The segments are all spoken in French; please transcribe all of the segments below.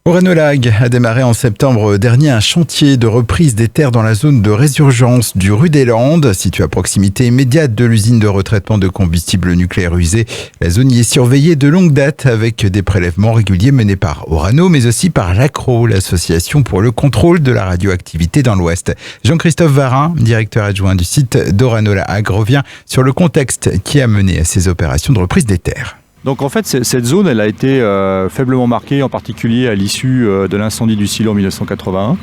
Orano-Lag a démarré en septembre dernier un chantier de reprise des terres dans la zone de résurgence du Rue des Landes, située à proximité immédiate de l'usine de retraitement de combustible nucléaire usé. La zone y est surveillée de longue date avec des prélèvements réguliers menés par Orano, mais aussi par l'ACRO, l'association pour le contrôle de la radioactivité dans l'Ouest. Jean-Christophe Varin, directeur adjoint du site d'Orano-Lag, revient sur le contexte qui a mené à ces opérations de reprise des terres. Donc en fait, cette zone, elle a été faiblement marquée, en particulier à l'issue de l'incendie du silo en 1981.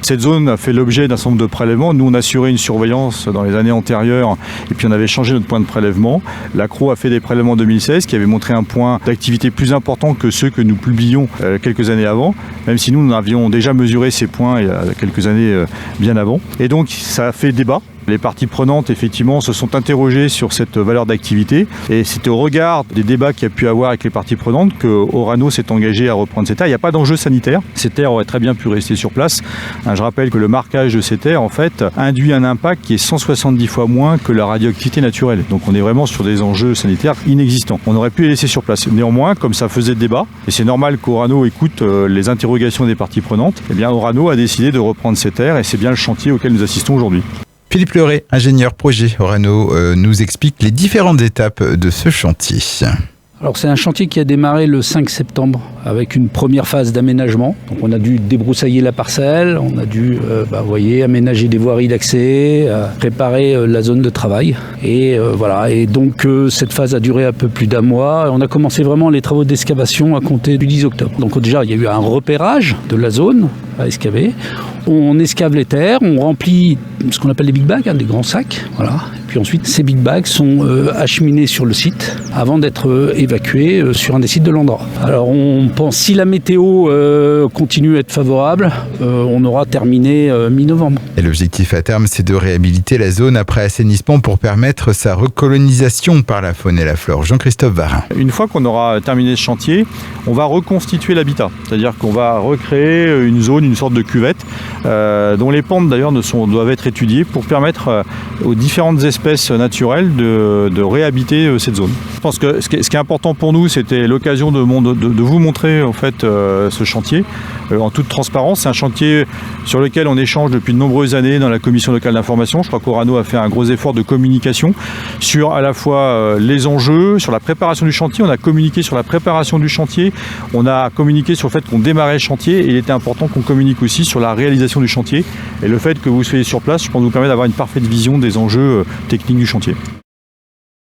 Cette zone a fait l'objet d'un certain nombre de prélèvements. Nous, on assurait une surveillance dans les années antérieures et puis on avait changé notre point de prélèvement. L'ACRO a fait des prélèvements en 2016 qui avaient montré un point d'activité plus important que ceux que nous publions quelques années avant, même si nous avions déjà mesuré ces points il y a quelques années bien avant. Et donc, ça a fait débat. Les parties prenantes, effectivement, se sont interrogées sur cette valeur d'activité et c'était au regard des débats qu'il y a pu avoir avec les parties prenantes que Orano s'est engagé à reprendre ces terres. Il n'y a pas d'enjeu sanitaire. Ces terres auraient très bien pu rester sur place. Je rappelle que le marquage de ces terres, en fait, induit un impact qui est 170 fois moins que la radioactivité naturelle. Donc on est vraiment sur des enjeux sanitaires inexistants. On aurait pu les laisser sur place. Néanmoins, comme ça faisait débat, et c'est normal qu'Orano écoute les interrogations des parties prenantes, eh bien Orano a décidé de reprendre ces terres et c'est bien le chantier auquel nous assistons aujourd'hui. Philippe Leray, ingénieur projet Orano, nous explique les différentes étapes de ce chantier. Alors c'est un chantier qui a démarré le 5 septembre avec une première phase d'aménagement. Donc on a dû débroussailler la parcelle, on a dû aménager des voiries d'accès, préparer la zone de travail. Et voilà. Et donc cette phase a duré un peu plus d'un mois. On a commencé vraiment les travaux d'excavation à compter du 10 octobre. Donc déjà il y a eu un repérage de la zone à excaver. On escave les terres, on remplit ce qu'on appelle des big bags, des grands sacs. Voilà. Et puis ensuite ces big bags sont acheminés sur le site avant d'être évacués sur un des sites de l'endroit. Alors on pense, si la météo continue à être favorable, on aura terminé mi-novembre. Et l'objectif à terme, c'est de réhabiliter la zone après assainissement pour permettre sa recolonisation par la faune et la flore. Jean-Christophe Varin. Une fois qu'on aura terminé ce chantier, on va reconstituer l'habitat. C'est-à-dire qu'on va recréer une zone, une sorte de cuvette, dont les pentes d'ailleurs doivent être étudiées pour permettre aux différentes espèces naturelles de réhabiter cette zone. Je pense que ce qui est important pour nous, c'était l'occasion de vous montrer en fait ce chantier en toute transparence. C'est un chantier sur lequel on échange depuis de nombreuses années dans la commission locale d'information. Je crois qu'Orano a fait un gros effort de communication sur à la fois les enjeux, sur la préparation du chantier. On a communiqué sur la préparation du chantier, on a communiqué sur le fait qu'on démarrait le chantier et il était important qu'on communique aussi sur la réalisation du chantier. Et le fait que vous soyez sur place, je pense, vous permet d'avoir une parfaite vision des enjeux techniques du chantier.